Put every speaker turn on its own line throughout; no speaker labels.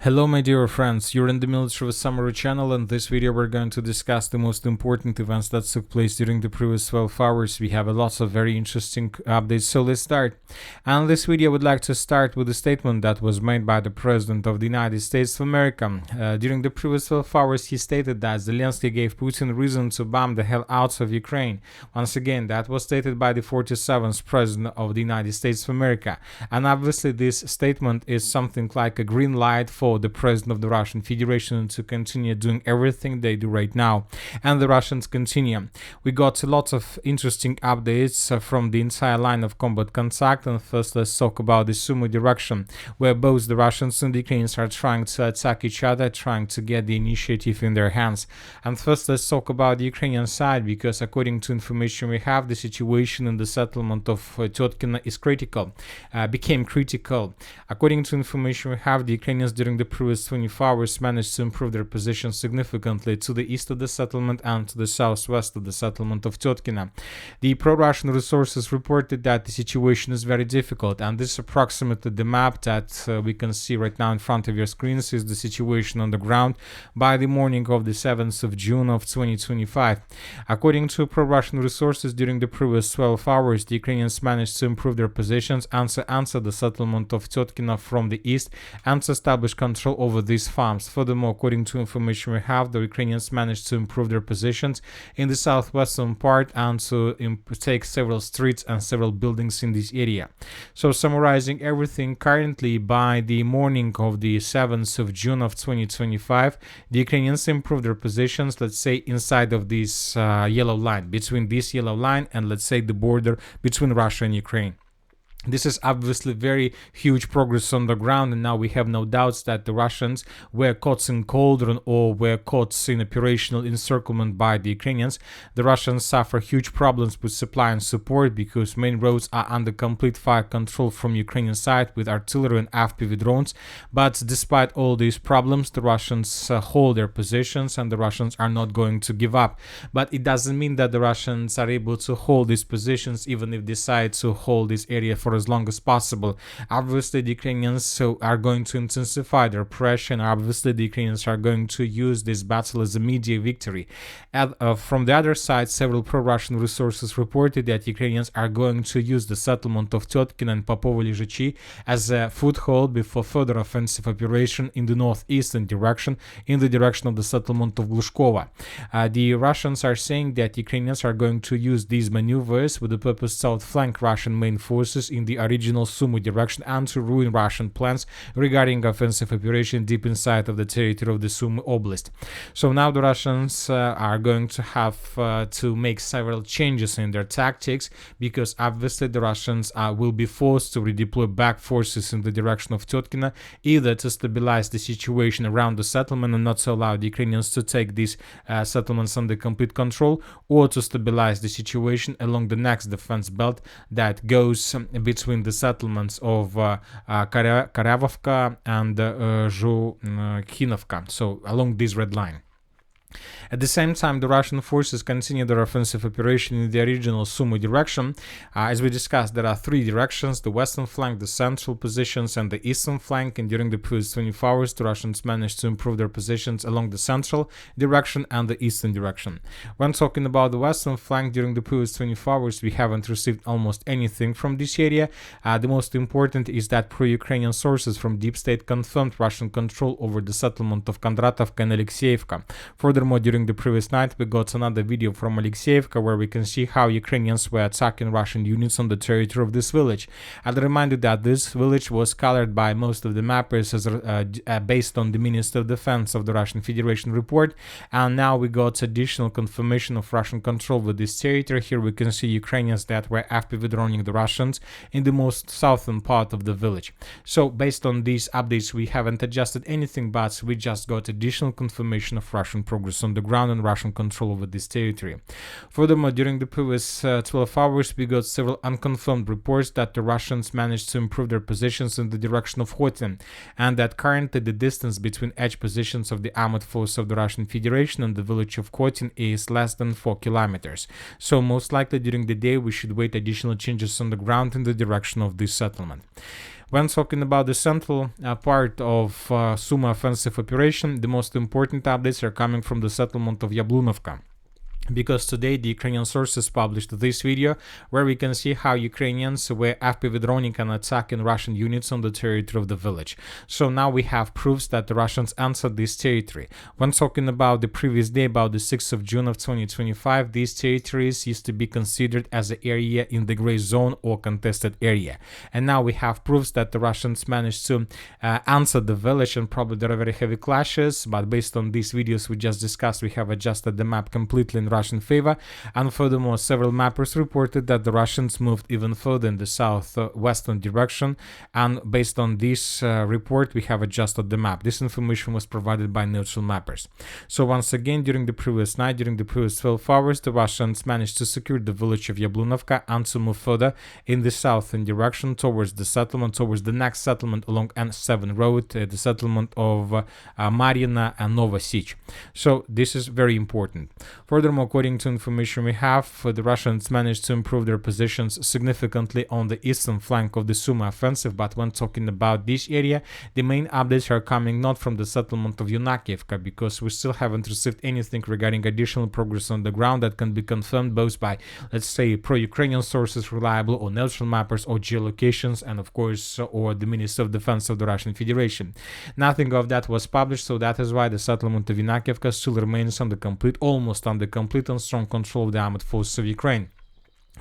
Hello my dear friends, you're in the Military Summary channel. In this video we're going to discuss the most important events that took place during the previous 12 hours. We have lots of very interesting updates, so let's start. And this video I would like to start with a statement that was made by the President of the United States of America. During the previous 12 hours he stated that Zelensky gave Putin reason to bomb the hell out of Ukraine. Once again, that was stated by the 47th President of the United States of America. And obviously this statement is something like a green light for the President of the Russian Federation to continue doing everything they do right now, and the Russians continue. We got a lot of interesting updates from the entire line of combat contact, and first let's talk about the Sumy direction, where both the Russians and the Ukrainians are trying to attack each other, trying to get the initiative in their hands. And first let's talk about the Ukrainian side, because according to information we have, the situation in the settlement of Tyotkina is critical, became critical. According to information we have, the Ukrainians during the previous 24 hours managed to improve their position significantly to the east of the settlement and to the southwest of the settlement of Tyotkina. The pro-Russian resources reported that the situation is very difficult, and this approximately the map that we can see right now in front of your screens is the situation on the ground by the morning of the 7th of June of 2025. According to pro-Russian resources, during the previous 12 hours, the Ukrainians managed to improve their positions and to answer the settlement of Tyotkina from the east and to establish control over these farms. Furthermore, according to information we have, the Ukrainians managed to improve their positions in the southwestern part and to take several streets and several buildings in this area. So summarizing everything, currently by the morning of the 7th of June of 2025, the Ukrainians improved their positions, let's say inside of this yellow line, between this yellow line and let's say the border between Russia and Ukraine. This is obviously very huge progress on the ground, and now we have no doubts that the Russians were caught in cauldron or were caught in operational encirclement by the Ukrainians. The Russians suffer huge problems with supply and support because main roads are under complete fire control from Ukrainian side with artillery and FPV drones. But despite all these problems, the Russians hold their positions, and the Russians are not going to give up. But it doesn't mean that the Russians are able to hold these positions even if they decide to hold this area for as long as possible. Obviously the Ukrainians are going to intensify their pressure, and obviously the Ukrainians are going to use this battle as a media victory. From the other side, several pro-Russian resources reported that Ukrainians are going to use the settlement of Tyotkina and Popovo-Lizhechi as a foothold before further offensive operation in the northeastern direction, in the direction of the settlement of Glushkova. The Russians are saying that Ukrainians are going to use these maneuvers with the purpose to outflank Russian main forces in the original Sumy direction and to ruin Russian plans regarding offensive operation deep inside of the territory of the Sumy Oblast. So now the Russians are going to have to make several changes in their tactics, because obviously the Russians will be forced to redeploy back forces in the direction of Tyotkina, either to stabilize the situation around the settlement and not to allow the Ukrainians to take these settlements under complete control, or to stabilize the situation along the next defense belt that goes between the settlements of Karyavovka and Zhukhinovka, so along this red line. At the same time, the Russian forces continue their offensive operation in the original Sumy direction. As we discussed, there are three directions: the western flank, the central positions, and the eastern flank. And during the previous 24 hours, the Russians managed to improve their positions along the central direction and the eastern direction. When talking about the western flank, during the previous 24 hours, we haven't received almost anything from this area. The most important is that pro-Ukrainian sources from Deep State confirmed Russian control over the settlement of Kondratovka and Alexeyevka. Furthermore, during the previous night, we got another video from Alexeyevka where we can see how Ukrainians were attacking Russian units on the territory of this village. I'll remind you that this village was colored by most of the mappers as based on the Minister of Defense of the Russian Federation report, and now we got additional confirmation of Russian control with this territory. Here we can see Ukrainians that were FPV droning the Russians in the most southern part of the village. So based on these updates, we haven't adjusted anything, but we just got additional confirmation of Russian progress on the ground and Russian control over this territory. Furthermore, during the previous 12 hours, we got several unconfirmed reports that the Russians managed to improve their positions in the direction of Khotin, and that currently the distance between edge positions of the armored force of the Russian Federation and the village of Khotin is less than 4 kilometers. So most likely during the day we should wait additional changes on the ground in the direction of this settlement. When talking about the central part of Sumy offensive operation, the most important updates are coming from the settlement of Yablunovka. Because today the Ukrainian sources published this video where we can see how Ukrainians were FPV droning and attacking Russian units on the territory of the village. So now we have proofs that the Russians entered this territory. When talking about the previous day, about the 6th of June of 2025, these territories used to be considered as an area in the gray zone or contested area. And now we have proofs that the Russians managed to answer the village, and probably there are very heavy clashes, but based on these videos we just discussed, we have adjusted the map completely in Russian favor. And furthermore, several mappers reported that the Russians moved even further in the southwestern direction, and based on this report we have adjusted the map. This information was provided by neutral mappers. So once again, during the previous night, during the previous 12 hours, the Russians managed to secure the village of Yablunovka and to move further in the southern direction towards the settlement, towards the next settlement along N7 road, the settlement of Marina and Novosich. So this is very important. Furthermore, according to information we have, the Russians managed to improve their positions significantly on the eastern flank of the Sumy offensive. But when talking about this area, the main updates are coming not from the settlement of Yunakievka, because we still haven't received anything regarding additional progress on the ground that can be confirmed both by, let's say, pro-Ukrainian sources, reliable or neutral mappers, or geolocations, and of course, or the Ministry of Defense of the Russian Federation. Nothing of that was published, so that is why the settlement of Yunakievka still remains under complete, almost under complete and strong control of the armed forces of Ukraine.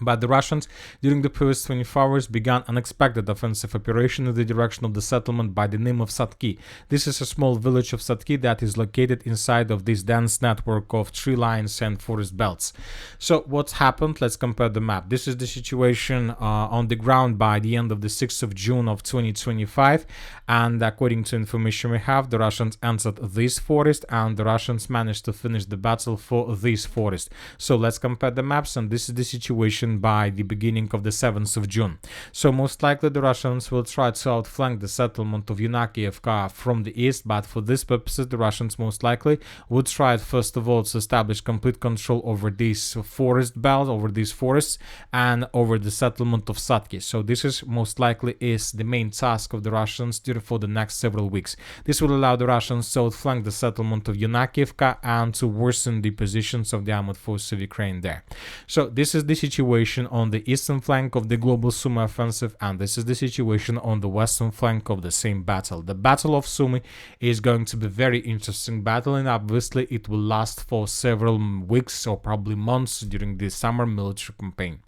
But the Russians, during the previous 24 hours, began unexpected offensive operation in the direction of the settlement by the name of Sadki. This is a small village of Sadki that is located inside of this dense network of tree lines and forest belts. So what happened? Let's compare the map. This is the situation on the ground by the end of the 6th of June of 2025. And according to information we have, the Russians entered this forest and the Russians managed to finish the battle for this forest. So let's compare the maps, and this is the situation by the beginning of the 7th of June. So most likely the Russians will try to outflank the settlement of Yunakievka from the east, but for this purposes the Russians most likely would try first of all to establish complete control over this forest belt, over these forests, and over the settlement of Sadki. So this is most likely is the main task of the Russians for the next several weeks. This will allow the Russians to outflank the settlement of Yunakievka and to worsen the positions of the armed forces of Ukraine there. So this is the situation on the eastern flank of the global Sumy offensive, and this is the situation on the western flank of the same battle. The Battle of Sumy is going to be a very interesting battle, and obviously it will last for several weeks or probably months during the summer military campaign.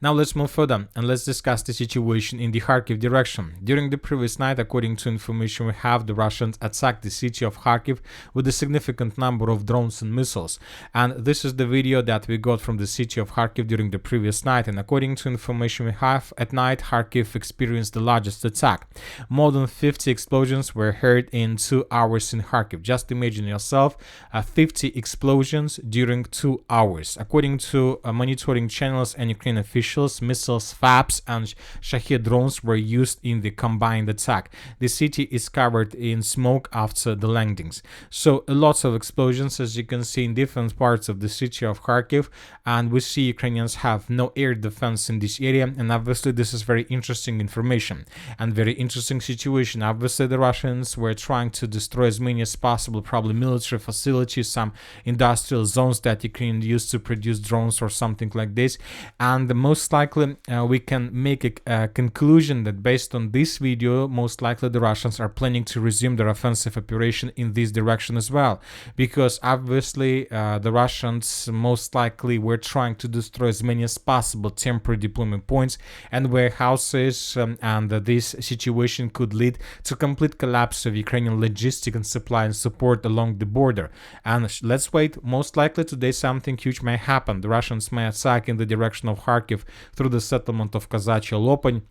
Now let's move further and let's discuss the situation in the Kharkiv direction. During the previous night, according to information we have, the Russians attacked the city of Kharkiv with a significant number of drones and missiles. And this is the video that we got from the city of Kharkiv during the previous night. And according to information we have, at night Kharkiv experienced the largest attack. More than 50 explosions were heard in 2 hours in Kharkiv. Just imagine yourself, 50 explosions during 2 hours. According to monitoring channels and Ukrainian officials, missiles, FABs, and Shahed drones were used in the combined attack. The city is covered in smoke after the landings. So lots of explosions, as you can see, in different parts of the city of Kharkiv, and we see Ukrainians have no air defense in this area, and obviously this is very interesting information and very interesting situation. Obviously the Russians were trying to destroy as many as possible, probably military facilities, some industrial zones that Ukraine used to produce drones or something like this, and most likely we can make a conclusion that based on this video, most likely the Russians are planning to resume their offensive operation in this direction as well, because obviously the Russians most likely were trying to destroy as many as possible temporary deployment points and warehouses, and this situation could lead to complete collapse of Ukrainian logistics and supply and support along the border. And let's wait, most likely today something huge may happen. The Russians may attack in the direction of Kharkiv through the settlement of Kazachia Lopань.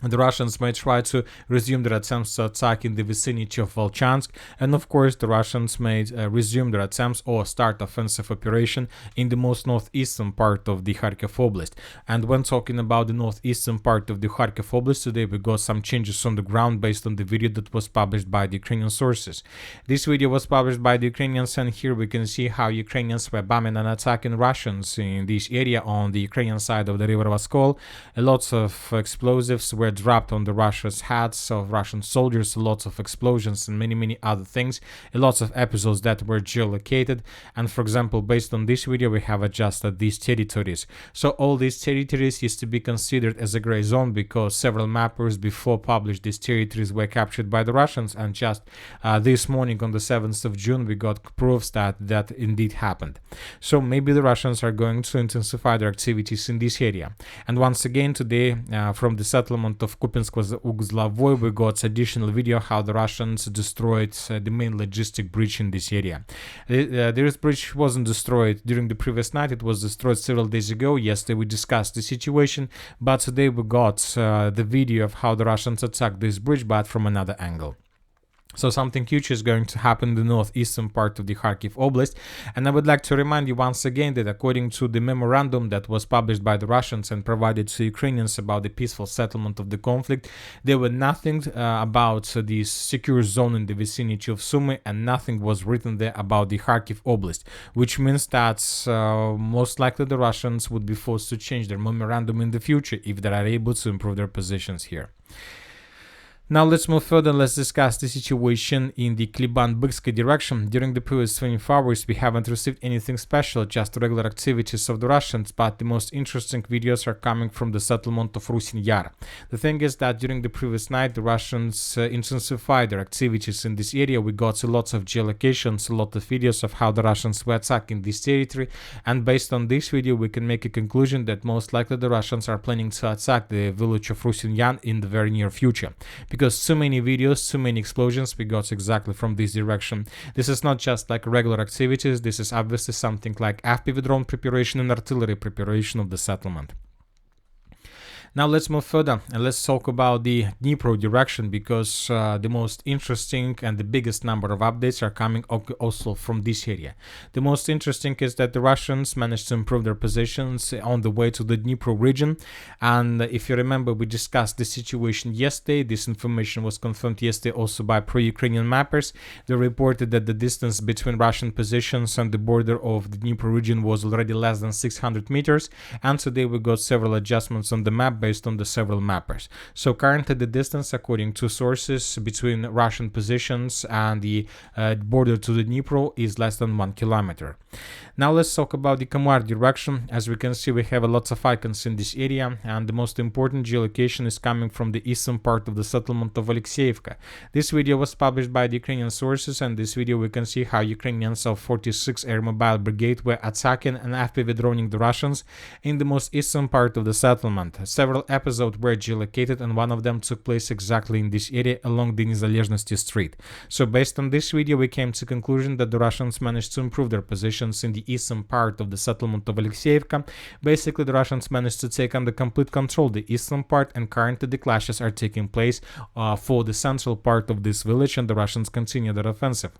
The Russians may try to resume their attempts to attack in the vicinity of Volchansk, and of course the Russians may resume their attempts or start offensive operation in the most northeastern part of the Kharkiv Oblast. And when talking about the northeastern part of the Kharkiv Oblast, today we got some changes on the ground based on the video that was published by the Ukrainian sources. This video was published by the Ukrainians, and here we can see how Ukrainians were bombing and attacking Russians in this area on the Ukrainian side of the river Voskol. Lots of explosives were were dropped on the Russia's heads of Russian soldiers, lots of explosions and many other things, lots of episodes that were geolocated. And for example, based on this video, we have adjusted these territories. So all these territories is to be considered as a gray zone, because several mappers before published these territories were captured by the Russians, and just this morning on the 7th of June we got proofs that that indeed happened. So maybe the Russians are going to intensify their activities in this area. And once again today, from the settlement of Kupinsk-Uzlovoy, we got additional video how the Russians destroyed the main logistic bridge in this area. This bridge wasn't destroyed during the previous night, it was destroyed several days ago. Yesterday we discussed the situation, but today we got the video of how the Russians attacked this bridge, but from another angle. So something huge is going to happen in the northeastern part of the Kharkiv Oblast, and I would like to remind you once again that according to the memorandum that was published by the Russians and provided to Ukrainians about the peaceful settlement of the conflict, there were nothing about the secure zone in the vicinity of Sumy, and nothing was written there about the Kharkiv Oblast, which means that most likely the Russians would be forced to change their memorandum in the future if they are able to improve their positions here. Now let's move further. Let's discuss the situation in the Kliban-Byksky direction. During the previous 24 hours, we haven't received anything special, just regular activities of the Russians, but the most interesting videos are coming from the settlement of Rusin Yar. The thing is that during the previous night, the Russians intensified their activities in this area. We got lots of geolocations, a lot of videos of how the Russians were attacking this territory, and based on this video, we can make a conclusion that most likely the Russians are planning to attack the village of Rusin Yar in the very near future. Because so many videos, so many explosions we got exactly from this direction. This is not just like regular activities, this is obviously something like FPV drone preparation and artillery preparation of the settlement. Now let's move further and let's talk about the Dnipro direction, because the most interesting and the biggest number of updates are coming also from this area. The most interesting is that the Russians managed to improve their positions on the way to the Dnipro region, and if you remember, we discussed the situation yesterday. This information was confirmed yesterday also by pro-Ukrainian mappers. They reported that the distance between Russian positions and the border of the Dnipro region was already less than 600 meters, and today we got several adjustments on the map based on the several mappers. So currently the distance, according to sources, between Russian positions and the border to the Dnipro is less than 1 kilometer. Now let's talk about the Kamar direction. As we can see, we have a lot of icons in this area, and the most important geolocation is coming from the eastern part of the settlement of Alexeyevka. This video was published by the Ukrainian sources, and this video we can see how Ukrainians of 46 Air Mobile Brigade were attacking and FPV droning the Russians in the most eastern part of the settlement. Several episodes were geolocated, and one of them took place exactly in this area along the Nezalezhnosti Street. So based on this video, we came to the conclusion that the Russians managed to improve their positions in the eastern part of the settlement of Alexeyevka. Basically, the Russians managed to take under complete control the eastern part, and currently the clashes are taking place for the central part of this village, and the Russians continue their offensive.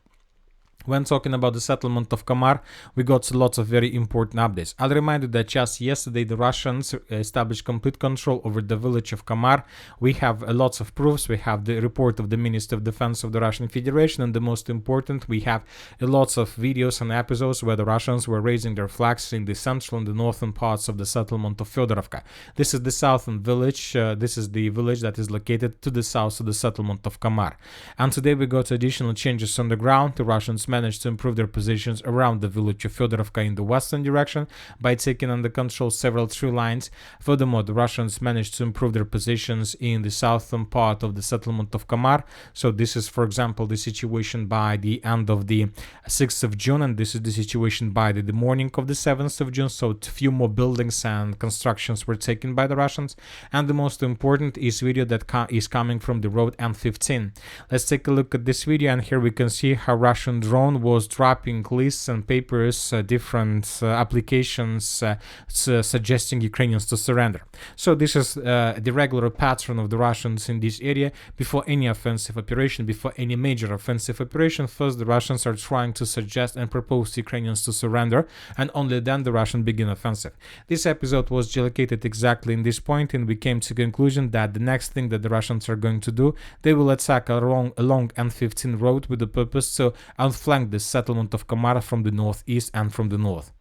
When talking about the settlement of Kamar, we got lots of very important updates. I'll remind you that just yesterday the Russians established complete control over the village of Kamar. We have lots of proofs. We have the report of the Minister of Defense of the Russian Federation, and the most important, we have lots of videos and episodes where the Russians were raising their flags in the central and the northern parts of the settlement of Fedorovka. This is the southern village. This is the village that is located to the south of the settlement of Kamar. And today we got additional changes on the ground. The Russians managed to improve their positions around the village of Fedorovka in the western direction by taking under control several tree lines. Furthermore, the Russians managed to improve their positions in the southern part of the settlement of Kamar. So this is, for example, the situation by the end of the 6th of June, and this is the situation by the morning of the 7th of June. So a few more buildings and constructions were taken by the Russians. And the most important is video that is coming from the road M15. Let's take a look at this video, and here we can see how Russian drone was dropping lists and papers, different applications suggesting Ukrainians to surrender. So this is the regular pattern of the Russians in this area. Before any offensive operation, before any major offensive operation, first the Russians are trying to suggest and propose to Ukrainians to surrender, and only then the Russians begin offensive. This episode was geolocated exactly in this point, and we came to the conclusion that the next thing that the Russians are going to do, they will attack along N15 road with the purpose to outflank the settlement of Kamar from the northeast and from the north.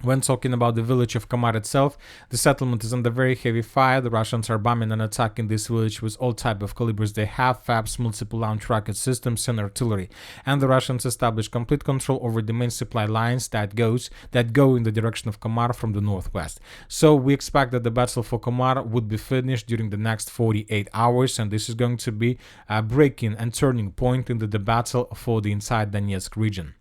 When talking about the village of Kamar itself, the settlement is under very heavy fire. The Russians are bombing and attacking this village with all type of calibers they have, FABs, multiple launch rocket systems, and artillery. And the Russians establish complete control over the main supply lines that go in the direction of Kamar from the northwest. So we expect that the battle for Kamar would be finished during the next 48 hours, and this is going to be a breaking and turning point in the battle for the entire Donetsk region.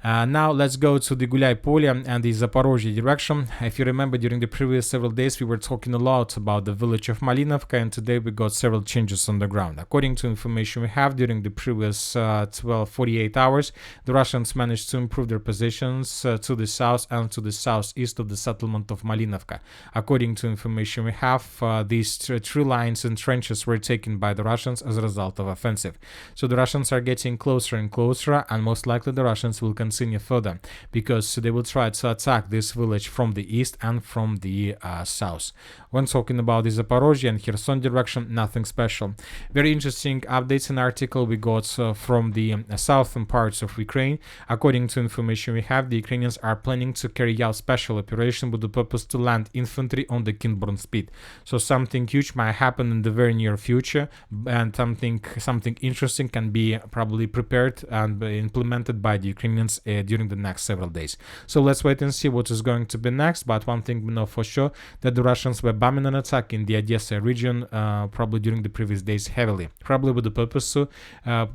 Now let's go to the Guliai-Polye and the Zaporozhye direction. If you remember, during the previous several days we were talking a lot about the village of Malinovka, and today we got several changes on the ground. According to information we have, during the previous 48 hours, the Russians managed to improve their positions to the south and to the southeast of the settlement of Malinovka. According to information we have, these three lines and trenches were taken by the Russians as a result of offensive. So the Russians are getting closer and closer, and most likely the Russians will continue further, because they will try to attack this village from the east and from the south. When talking about the Zaporozhye and Kherson direction, nothing special. Very interesting updates and article we got from the southern parts of Ukraine. According to information we have, the Ukrainians are planning to carry out special operation with the purpose to land infantry on the Kinburn speed. So something huge might happen in the very near future, and something interesting can be probably prepared and implemented by the Ukrainians during the next several days. So let's wait and see what is going to be next. But one thing we know for sure, that the Russians were bombing and attacking the Odessa region probably during the previous days heavily, probably with the purpose to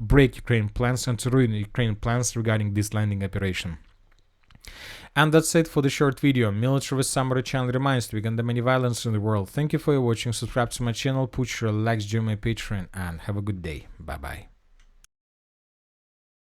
break Ukraine plans and to ruin Ukraine plans regarding this landing operation. And that's it for the short video. Military with Summary channel reminds you, we condemn any violence in the world. Thank you for watching. Subscribe to my channel, put your likes, join my Patreon, and have a good day. Bye bye.